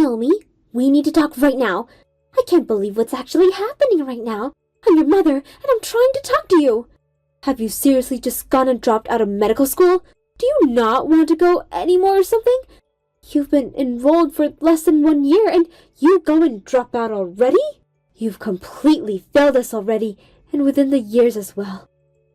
Naomi, we need to talk right now. I can't believe what's actually happening right now. I'm your mother, and I'm trying to talk to you. Have you seriously just gone and dropped out of medical school? Do you not want to go anymore or something? You've been enrolled for less than 1 year, and you go and drop out already? You've completely failed us already, and within the years as well.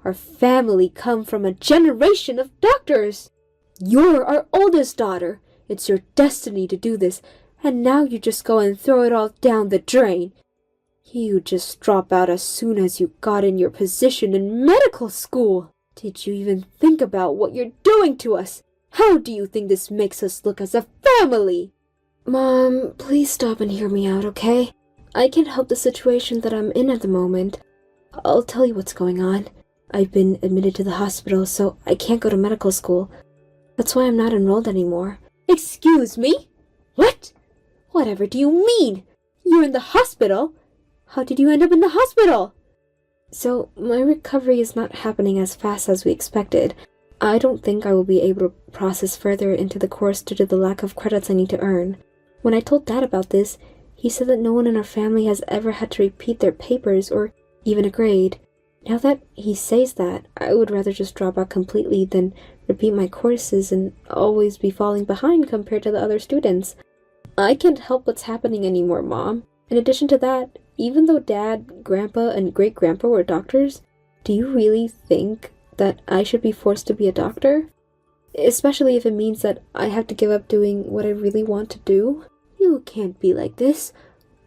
Our family come from a generation of doctors. You're our oldest daughter. It's your destiny to do this, and now you just go and throw it all down the drain. You just drop out as soon as you got in your position in medical school. Did you even think about what you're doing to us? How do you think this makes us look as a family? Mom, please stop and hear me out, okay? I can't help the situation that I'm in at the moment. I'll tell you what's going on. I've been admitted to the hospital, so I can't go to medical school. That's why I'm not enrolled anymore. Excuse me? What? Whatever do you mean? You're in the hospital? How did you end up in the hospital? So, my recovery is not happening as fast as we expected. I don't think I will be able to process further into the course due to the lack of credits I need to earn. When I told Dad about this, he said that no one in our family has ever had to repeat their papers or even a grade. Now that he says that, I would rather just drop out completely than repeat my courses and always be falling behind compared to the other students. I can't help what's happening anymore, Mom. In addition to that, even though Dad, Grandpa, and Great-Grandpa were doctors, do you really think that I should be forced to be a doctor? Especially if it means that I have to give up doing what I really want to do? You can't be like this.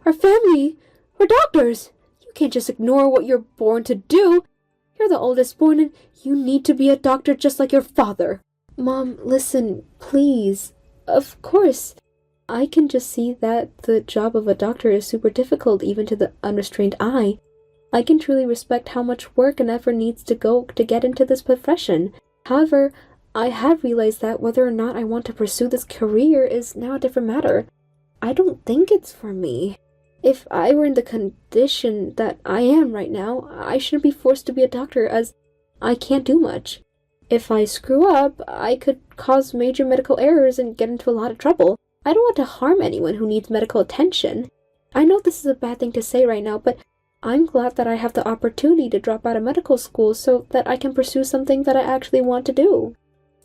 Our family, we're doctors. You can't just ignore what you're born to do. You're the oldest born and you need to be a doctor just like your father. Mom, listen, please. Of course. I can just see that the job of a doctor is super difficult even to the unrestrained eye. I can truly respect how much work and effort needs to go to get into this profession. However, I have realized that whether or not I want to pursue this career is now a different matter. I don't think it's for me. If I were in the condition that I am right now, I shouldn't be forced to be a doctor as I can't do much. If I screw up, I could cause major medical errors and get into a lot of trouble. I don't want to harm anyone who needs medical attention. I know this is a bad thing to say right now, but I'm glad that I have the opportunity to drop out of medical school so that I can pursue something that I actually want to do.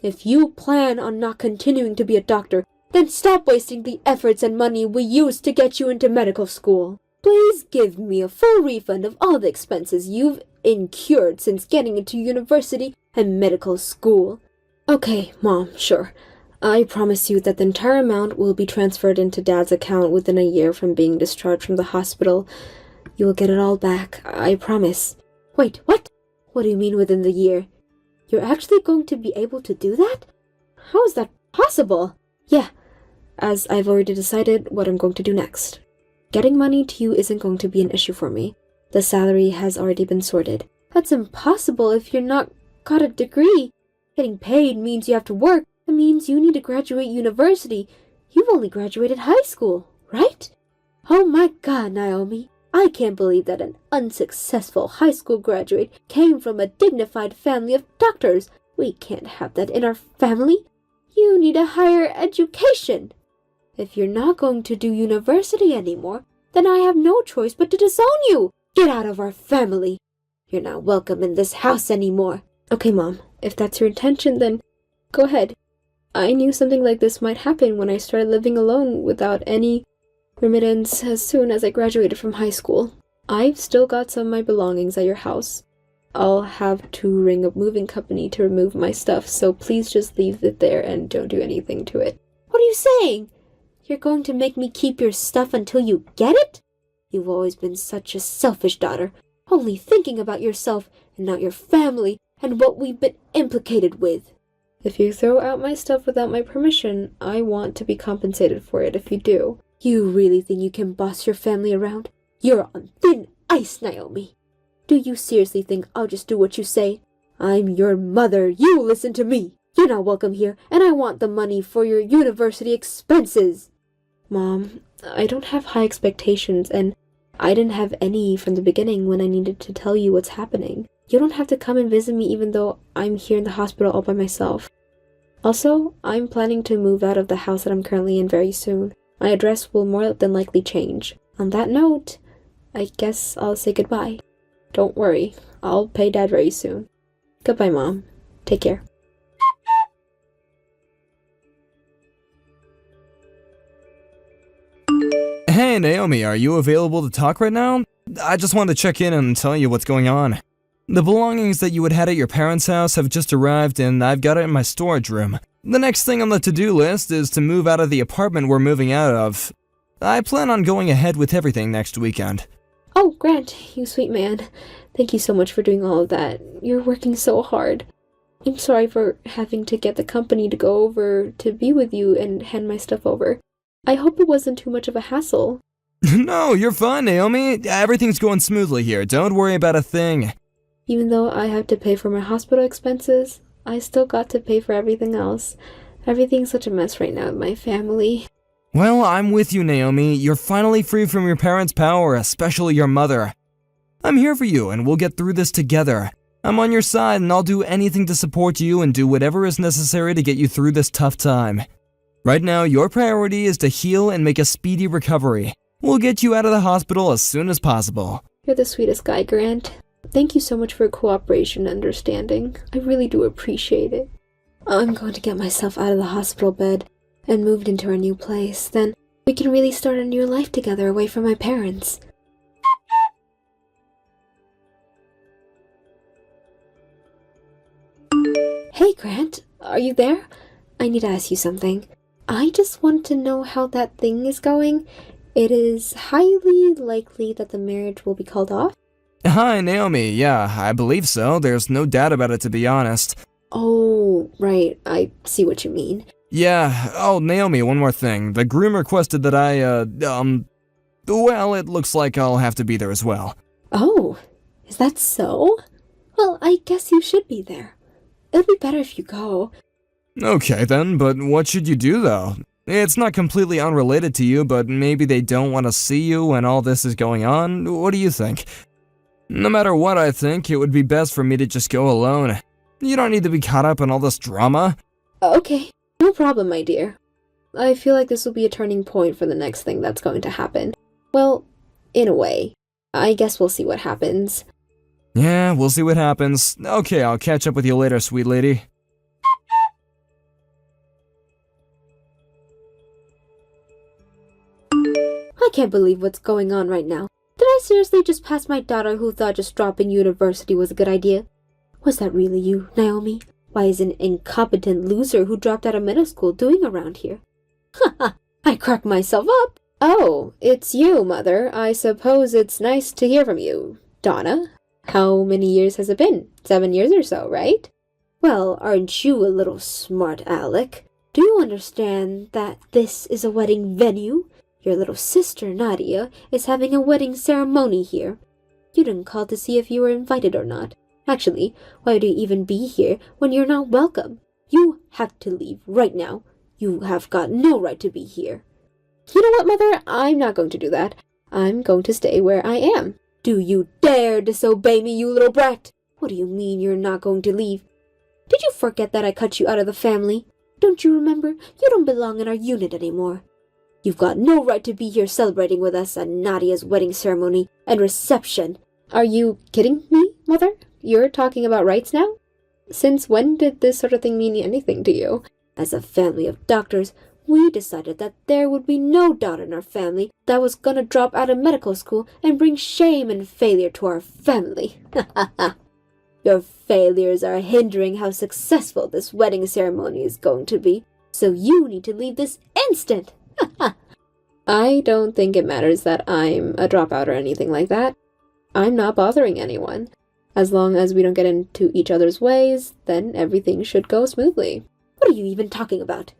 If you plan on not continuing to be a doctor, then stop wasting the efforts and money we used to get you into medical school. Please give me a full refund of all the expenses you've incurred since getting into university and medical school. Okay, Mom, sure. I promise you that the entire amount will be transferred into Dad's account within a year from being discharged from the hospital. You will get it all back, I promise. Wait, what? What do you mean within the year? You're actually going to be able to do that? How is that possible? Yeah, as I've already decided what I'm going to do next. Getting money to you isn't going to be an issue for me. The salary has already been sorted. That's impossible if you're not got a degree. Getting paid means you have to work. It means you need to graduate university. You've only graduated high school, right? Oh my God, Naomi. I can't believe that an unsuccessful high school graduate came from a dignified family of doctors. We can't have that in our family. You need a higher education. If you're not going to do university anymore, then I have no choice but to disown you. Get out of our family. You're not welcome in this house anymore. Okay, Mom, if that's your intention, then go ahead. I knew something like this might happen when I started living alone without any remittance as soon as I graduated from high school. I've still got some of my belongings at your house. I'll have to ring a moving company to remove my stuff, so please just leave it there and don't do anything to it. What are you saying? You're going to make me keep your stuff until you get it? You've always been such a selfish daughter, only thinking about yourself and not your family and what we've been implicated with. If you throw out my stuff without my permission, I want to be compensated for it if you do. You really think you can boss your family around? You're on thin ice, Naomi. Do you seriously think I'll just do what you say? I'm your mother. You listen to me. You're not welcome here, and I want the money for your university expenses. Mom, I don't have high expectations, and I didn't have any from the beginning when I needed to tell you what's happening. You don't have to come and visit me even though I'm here in the hospital all by myself. Also, I'm planning to move out of the house that I'm currently in very soon. My address will more than likely change. On that note, I guess I'll say goodbye. Don't worry, I'll pay Dad very soon. Goodbye, Mom. Take care. Hey Naomi, are you available to talk right now? I just wanted to check in and tell you what's going on. The belongings that you had at your parents' house have just arrived and I've got it in my storage room. The next thing on the to-do list is to move out of the apartment we're moving out of. I plan on going ahead with everything next weekend. Oh, Grant, you sweet man. Thank you so much for doing all of that. You're working so hard. I'm sorry for having to get the company to go over to be with you and hand my stuff over. I hope it wasn't too much of a hassle. No, you're fine, Naomi. Everything's going smoothly here. Don't worry about a thing. Even though I have to pay for my hospital expenses, I still got to pay for everything else. Everything's such a mess right now in my family. Well, I'm with you, Naomi. You're finally free from your parents' power, especially your mother. I'm here for you, and we'll get through this together. I'm on your side, and I'll do anything to support you and do whatever is necessary to get you through this tough time. Right now, your priority is to heal and make a speedy recovery. We'll get you out of the hospital as soon as possible. You're the sweetest guy, Grant. Thank you so much for your cooperation and understanding. I really do appreciate it. I'm going to get myself out of the hospital bed and moved into our new place. Then we can really start a new life together away from my parents. Hey, Grant. Are you there? I need to ask you something. I just want to know how that thing is going. It is highly likely that the marriage will be called off. Hi, Naomi. Yeah, I believe so. There's no doubt about it, to be honest. Oh, right. I see what you mean. Yeah. Oh, Naomi, one more thing. The groom requested that well, it looks like I'll have to be there as well. Oh, is that so? Well, I guess you should be there. It'll be better if you go. Okay then, but what should you do though? It's not completely unrelated to you, but maybe they don't want to see you when all this is going on. What do you think? No matter what I think, it would be best for me to just go alone. You don't need to be caught up in all this drama. Okay, no problem, my dear. I feel like this will be a turning point for the next thing that's going to happen. Well, in a way. I guess we'll see what happens. Yeah, we'll see what happens. Okay, I'll catch up with you later, sweet lady. I can't believe what's going on right now. Did I seriously just pass my daughter who thought just dropping university was a good idea? Was that really you, Naomi? Why is an incompetent loser who dropped out of middle school doing around here? Ha! I crack myself up. Oh, it's you, Mother. I suppose it's nice to hear from you. Donna, how many years has it been? 7 years or so, right? Well, aren't you a little smart, Alec? Do you understand that this is a wedding venue? Your little sister, Nadia, is having a wedding ceremony here. You didn't call to see if you were invited or not. Actually, why do you even be here when you're not welcome? You have to leave right now. You have got no right to be here. You know what, Mother? I'm not going to do that. I'm going to stay where I am. Do you dare disobey me, you little brat? What do you mean you're not going to leave? Did you forget that I cut you out of the family? Don't you remember? You don't belong in our unit anymore. You've got no right to be here celebrating with us at Nadia's wedding ceremony and reception. Are you kidding me, Mother? You're talking about rights now? Since when did this sort of thing mean anything to you? As a family of doctors, we decided that there would be no daughter in our family that was gonna drop out of medical school and bring shame and failure to our family. Your failures are hindering how successful this wedding ceremony is going to be, so you need to leave this instant. I don't think it matters that I'm a dropout or anything like that. I'm not bothering anyone. As long as we don't get into each other's ways, then everything should go smoothly. What are you even talking about?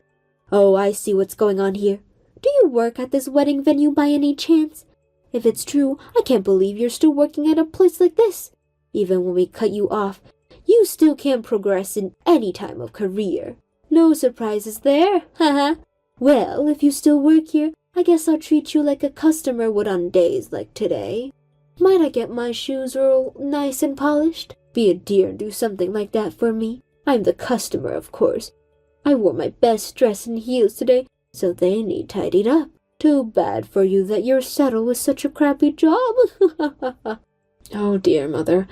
Oh, I see what's going on here. Do you work at this wedding venue by any chance? If it's true, I can't believe you're still working at a place like this. Even when we cut you off, you still can't progress in any time of career. No surprises there, haha. Well, if you still work here, I guess I'll treat you like a customer would on days like today. Might I get my shoes all nice and polished? Be a dear and do something like that for me. I'm the customer, of course. I wore my best dress and heels today, so they need tidied up. Too bad for you that your saddle was such a crappy job. Oh dear, Mother.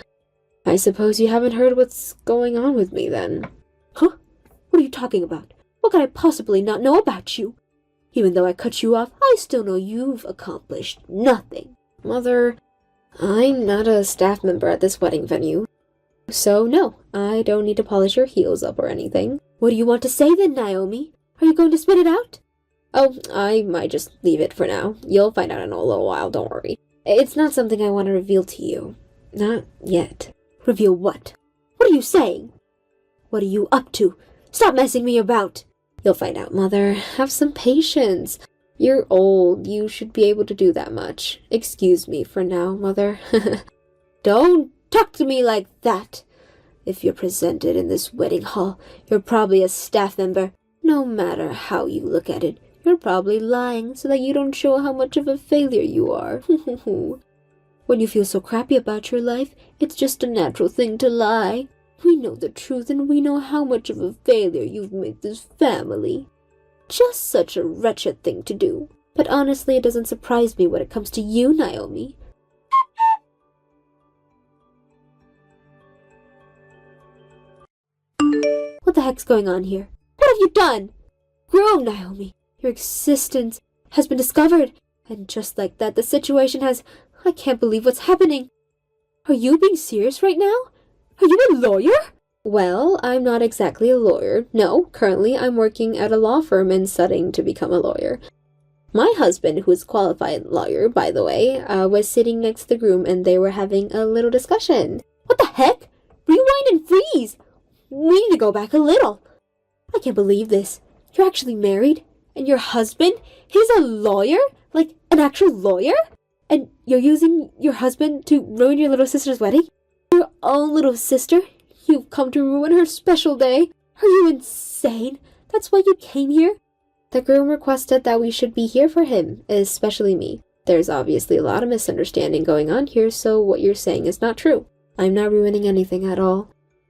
I suppose you haven't heard what's going on with me then. Huh? What are you talking about? What could I possibly not know about you? Even though I cut you off, I still know you've accomplished nothing. Mother, I'm not a staff member at this wedding venue. So no, I don't need to polish your heels up or anything. What do you want to say then, Naomi? Are you going to spit it out? Oh, I might just leave it for now. You'll find out in a little while, don't worry. It's not something I want to reveal to you. Not yet. Reveal what? What are you saying? What are you up to? Stop messing me about! You'll find out, Mother. Have some patience. You're old. You should be able to do that much. Excuse me for now, Mother. Don't talk to me like that. If you're presented in this wedding hall, you're probably a staff member. No matter how you look at it, you're probably lying so that you don't show how much of a failure you are. When you feel so crappy about your life, it's just a natural thing to lie. We know the truth and we know how much of a failure you've made this family. Just such a wretched thing to do. But honestly, it doesn't surprise me when it comes to you, Naomi. What the heck's going on here? What have you done? Groom, Naomi. Your existence has been discovered. And just like that, the situation has... I can't believe what's happening. Are you being serious right now? Are you a lawyer? Well, I'm not exactly a lawyer. No, currently I'm working at a law firm and studying to become a lawyer. My husband, who is a qualified lawyer, by the way, was sitting next to the groom and they were having a little discussion. What the heck? Rewind and freeze! We need to go back a little. I can't believe this. You're actually married? And your husband? He's a lawyer? Like, an actual lawyer? And you're using your husband to ruin your little sister's wedding? Your own little sister? You've come to ruin her special day? Are you insane? That's why you came here? The groom requested that we should be here for him, especially me. There's obviously a lot of misunderstanding going on here, so what you're saying is not true. I'm not ruining anything at all.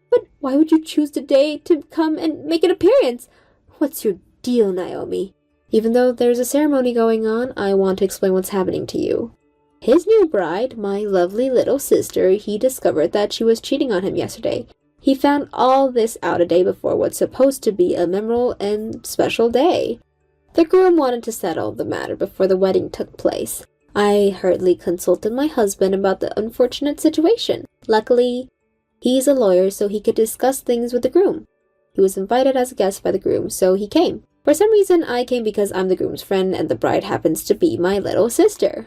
But why would you choose today to come and make an appearance? What's your deal, Naomi? Even though there's a ceremony going on, I want to explain what's happening to you. His new bride, my lovely little sister, he discovered that she was cheating on him yesterday. He found all this out a day before what's supposed to be a memorable and special day. The groom wanted to settle the matter before the wedding took place. I hurriedly consulted my husband about the unfortunate situation. Luckily, he's a lawyer, so he could discuss things with the groom. He was invited as a guest by the groom, so he came. For some reason, I came because I'm the groom's friend and the bride happens to be my little sister.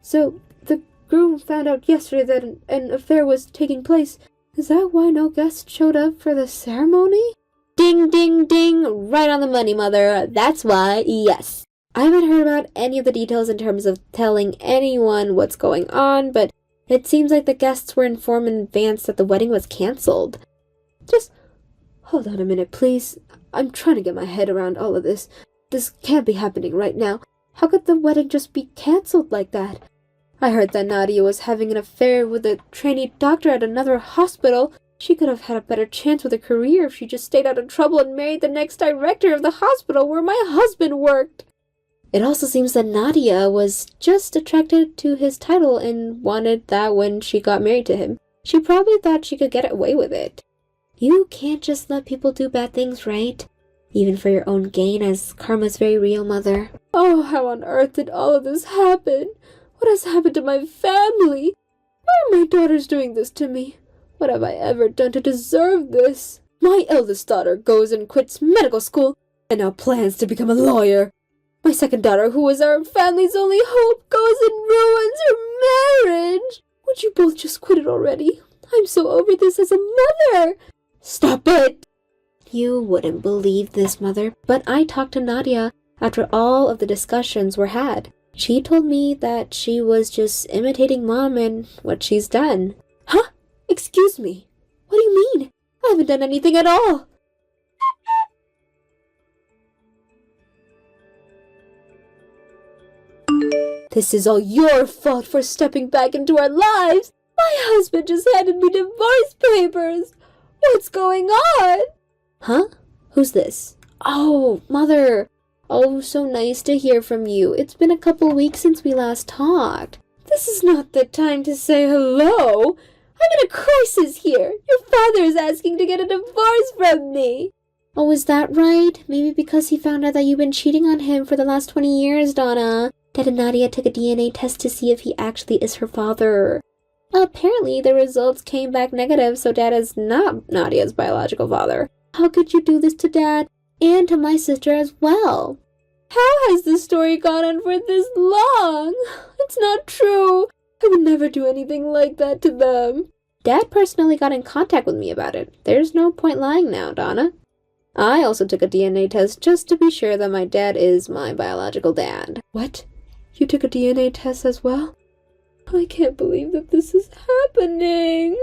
So, the groom found out yesterday that an affair was taking place. Is that why no guests showed up for the ceremony? Ding, ding, ding! Right on the money, Mother. That's why, yes. I haven't heard about any of the details in terms of telling anyone what's going on, but it seems like the guests were informed in advance that the wedding was cancelled. Just hold on a minute, please. I'm trying to get my head around all of this. This can't be happening right now. How could the wedding just be cancelled like that? I heard that Nadia was having an affair with a trainee doctor at another hospital. She could have had a better chance with a career if she just stayed out of trouble and married the next director of the hospital where my husband worked. It also seems that Nadia was just attracted to his title and wanted that when she got married to him. She probably thought she could get away with it. You can't just let people do bad things, right? Even for your own gain, as karma's very real, Mother. Oh, how on earth did all of this happen? What has happened to my family? Why are my daughters doing this to me? What have I ever done to deserve this? My eldest daughter goes and quits medical school and now plans to become a lawyer. My second daughter, who was our family's only hope, goes and ruins her marriage. Would you both just quit it already? I'm so over this as a mother. Stop it! You wouldn't believe this, Mother, but I talked to Nadia after all of the discussions were had. She told me that she was just imitating Mom and what she's done. Huh? Excuse me. What do you mean? I haven't done anything at all. This is all your fault for stepping back into our lives. My husband just handed me divorce papers. What's going on? Huh? Who's this? Oh, Mother. Oh, so nice to hear from you. It's been a couple weeks since we last talked. This is not the time to say hello. I'm in a crisis here. Your father is asking to get a divorce from me. Oh, is that right? Maybe because he found out that you've been cheating on him for the last 20 years, Donna. Dad and Nadia took a DNA test to see if he actually is her father. Apparently, the results came back negative, so Dad is not Nadia's biological father. How could you do this to Dad and to my sister as well? How has this story gone on for this long? It's not true. I would never do anything like that to them. Dad personally got in contact with me about it. There's no point lying now, Donna. I also took a DNA test just to be sure that my dad is my biological dad. What? You took a DNA test as well? I can't believe that this is happening.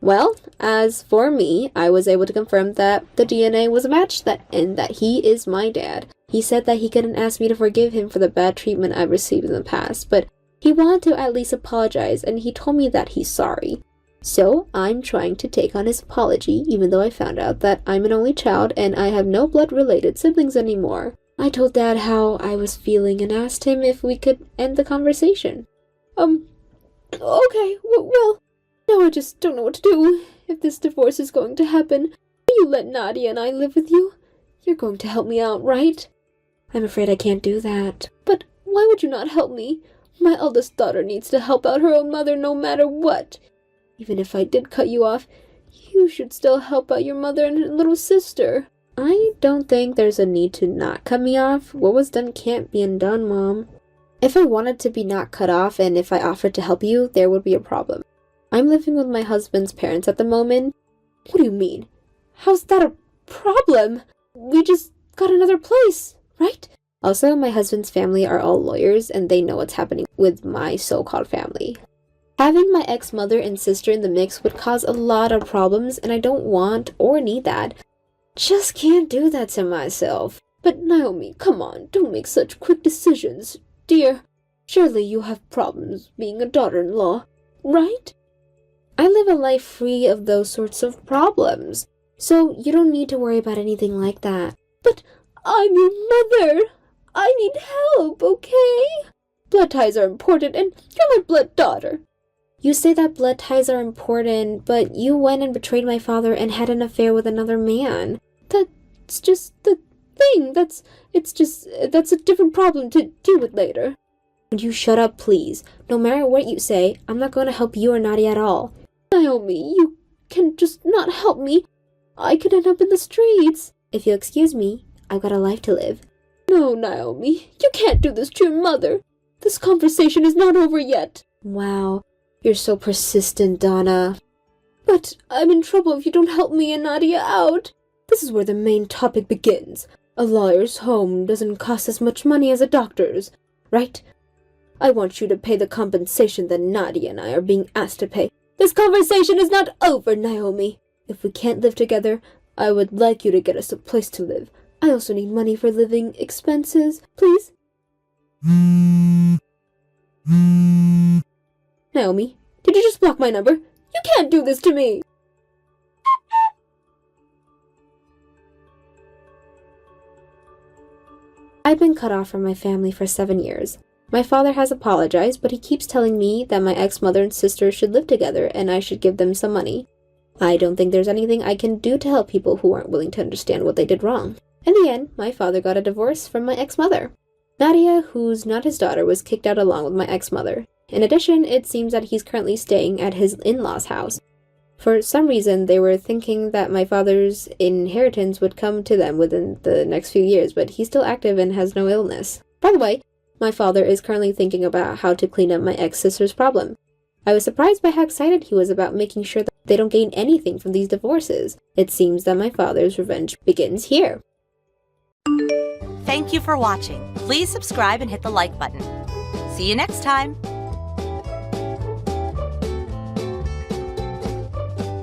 Well, as for me, I was able to confirm that the DNA was a match and that he is my dad. He said that he couldn't ask me to forgive him for the bad treatment I've received in the past, but he wanted to at least apologize, and he told me that he's sorry. So, I'm trying to take on his apology, even though I found out that I'm an only child and I have no blood-related siblings anymore. I told Dad how I was feeling and asked him if we could end the conversation. Okay, well, now I just don't know what to do. If this divorce is going to happen, will you let Nadia and I live with you? You're going to help me out, right? I'm afraid I can't do that. But why would you not help me? My eldest daughter needs to help out her own mother no matter what. Even if I did cut you off, you should still help out your mother and her little sister. I don't think there's a need to not cut me off. What was done can't be undone, Mom. If I wanted to be not cut off and if I offered to help you, there would be a problem. I'm living with my husband's parents at the moment. What do you mean? How's that a problem? We just got another place, right? Also, my husband's family are all lawyers and they know what's happening with my so-called family. Having my ex-mother and sister in the mix would cause a lot of problems and I don't want or need that. Just can't do that to myself. But Naomi, come on, don't make such quick decisions. Dear, surely you have problems being a daughter-in-law, right? I live a life free of those sorts of problems, so you don't need to worry about anything like that. But I'm your mother. I need help, okay? Blood ties are important, and you're my blood daughter. You say that blood ties are important, but you went and betrayed my father and had an affair with another man. That's just the thing. That's a different problem to deal with later. Would you shut up, please? No matter what you say, I'm not going to help you or Nadia at all. Naomi, you can just not help me. I could end up in the streets. If you'll excuse me, I've got a life to live. No, Naomi, you can't do this to your mother. This conversation is not over yet. Wow, you're so persistent, Donna. But I'm in trouble if you don't help me and Nadia out. This is where the main topic begins. A lawyer's home doesn't cost as much money as a doctor's, right? I want you to pay the compensation that Nadia and I are being asked to pay. This conversation is not over, Naomi. If we can't live together, I would like you to get us a place to live. I also need money for living expenses, please. Naomi, did you just block my number? You can't do this to me! I've been cut off from my family for 7 years. My father has apologized, but he keeps telling me that my ex-mother and sister should live together and I should give them some money. I don't think there's anything I can do to help people who aren't willing to understand what they did wrong. In the end, my father got a divorce from my ex-mother. Nadia, who's not his daughter, was kicked out along with my ex-mother. In addition, it seems that he's currently staying at his in-laws' house. For some reason, they were thinking that my father's inheritance would come to them within the next few years, but he's still active and has no illness. By the way, my father is currently thinking about how to clean up my ex-sister's problem. I was surprised by how excited he was about making sure that they don't gain anything from these divorces. It seems that my father's revenge begins here. Thank you for watching. Please subscribe and hit the like button. See you next time.